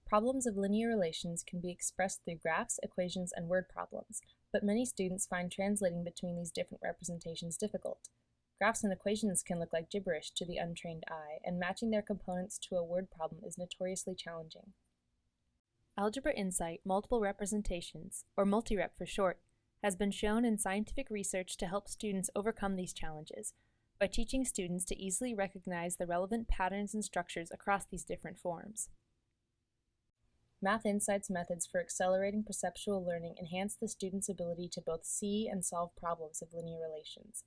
Problems of linear relations can be expressed through graphs, equations, and word problems, but many students find translating between these different representations difficult. Graphs and equations can look like gibberish to the untrained eye, and matching their components to a word problem is notoriously challenging. Algebra Insight Multiple Representations, or MultiRep for short, has been shown in scientific research to help students overcome these challenges by teaching students to easily recognize the relevant patterns and structures across these different forms. Math Insight's methods for accelerating perceptual learning enhance the student's ability to both see and solve problems of linear relations.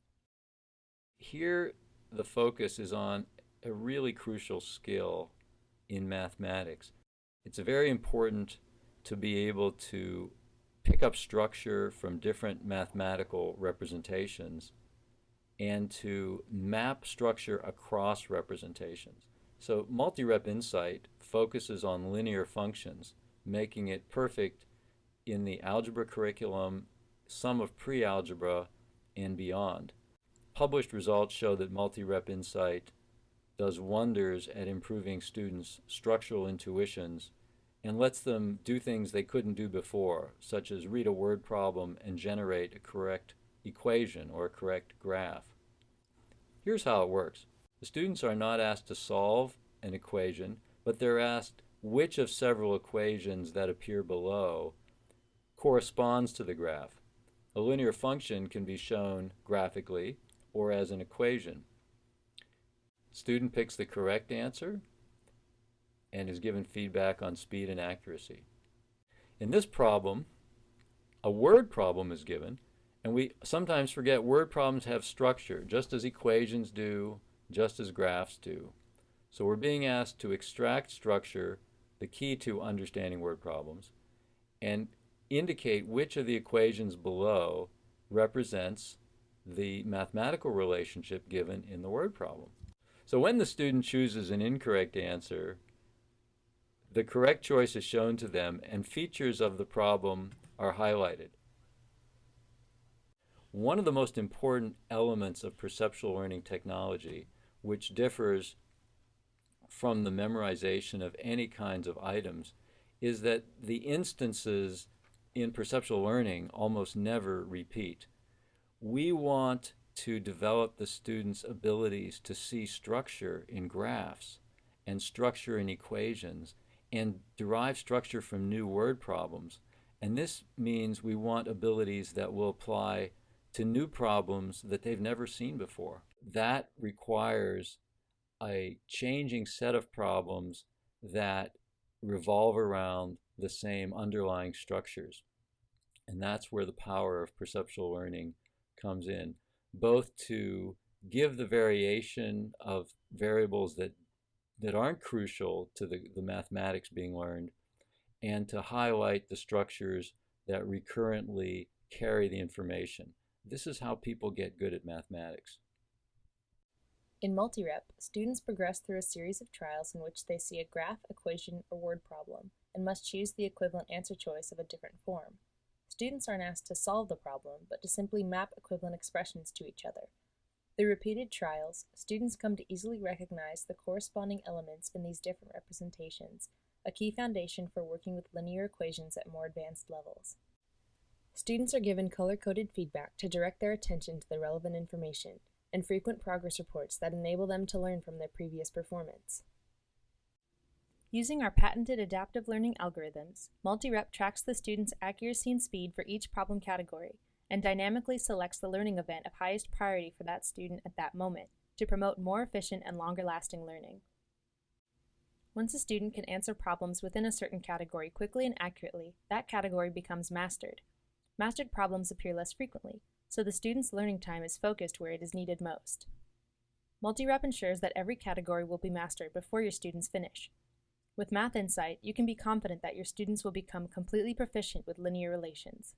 Here, the focus is on a really crucial skill in mathematics. It's very important to be able to pick up structure from different mathematical representations and to map structure across representations. So MultiRep Insight focuses on linear functions, making it perfect in the algebra curriculum, some of pre-algebra, and beyond. Published results show that MultiRep Insight does wonders at improving students' structural intuitions and lets them do things they couldn't do before, such as read a word problem and generate a correct equation or a correct graph. Here's how it works. The students are not asked to solve an equation, but they're asked which of several equations that appear below corresponds to the graph. A linear function can be shown graphically or as an equation. Student picks the correct answer and is given feedback on speed and accuracy. In this problem, a word problem is given, and we sometimes forget word problems have structure, just as equations do, just as graphs do. So we're being asked to extract structure, the key to understanding word problems, and indicate which of the equations below represents the mathematical relationship given in the word problem. So when the student chooses an incorrect answer, the correct choice is shown to them and features of the problem are highlighted. One of the most important elements of perceptual learning technology, which differs from the memorization of any kinds of items, is that the instances in perceptual learning almost never repeat. We want to develop the students' abilities to see structure in graphs and structure in equations and derive structure from new word problems. And this means we want abilities that will apply to new problems that they've never seen before. That requires a changing set of problems that revolve around the same underlying structures. And that's where the power of perceptual learning comes in, both to give the variation of variables that aren't crucial to the mathematics being learned, and to highlight the structures that recurrently carry the information. This is how people get good at mathematics. In MultiRep, students progress through a series of trials in which they see a graph, equation, or word problem, and must choose the equivalent answer choice of a different form. Students aren't asked to solve the problem, but to simply map equivalent expressions to each other. Through repeated trials, students come to easily recognize the corresponding elements in these different representations, a key foundation for working with linear equations at more advanced levels. Students are given color-coded feedback to direct their attention to the relevant information, and frequent progress reports that enable them to learn from their previous performance. Using our patented adaptive learning algorithms, MultiRep tracks the student's accuracy and speed for each problem category, and dynamically selects the learning event of highest priority for that student at that moment to promote more efficient and longer-lasting learning. Once a student can answer problems within a certain category quickly and accurately, that category becomes mastered. Mastered problems appear less frequently, so the student's learning time is focused where it is needed most. MultiRep ensures that every category will be mastered before your students finish. With Math Insight, you can be confident that your students will become completely proficient with linear relations.